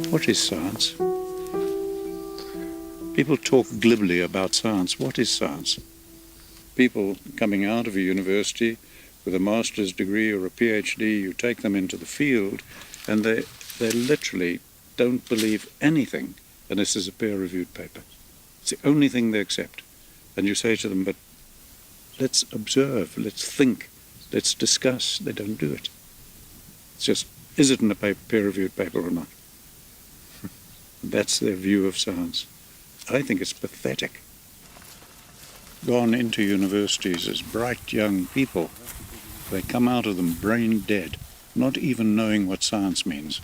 What is science? People talk glibly about science. What is science? People coming out of a university with a master's degree or a PhD, you take them into the field and they literally don't believe anything unless there's a peer-reviewed paper. It's the only thing they accept. And you say to them, but let's observe, let's think, let's discuss. They don't do it. It's just, is it in a peer-reviewed paper or not? That's their view of science. I think it's pathetic. Gone into universities as bright young people. They come out of them brain dead, not even knowing what science means.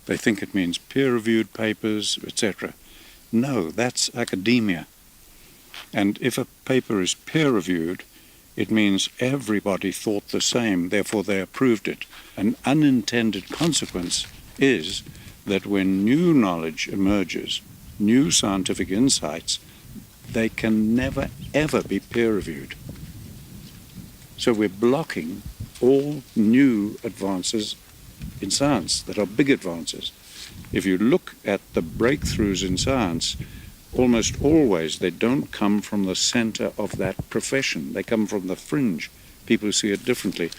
They think it means peer-reviewed papers, etc. No, that's academia. And if a paper is peer-reviewed, it means everybody thought the same, therefore they approved it. An unintended consequence is that when new knowledge emerges, new scientific insights, they can never, ever be peer-reviewed. So we're blocking all new advances in science that are big advances. If you look at the breakthroughs in science, almost always they don't come from the center of that profession. They come from the fringe. People see it differently.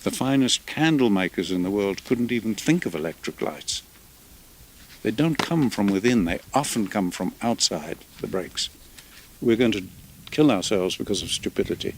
The finest candle makers in the world couldn't even think of electric lights. They don't come from within. They often come from outside the breaks. We're going to kill ourselves because of stupidity.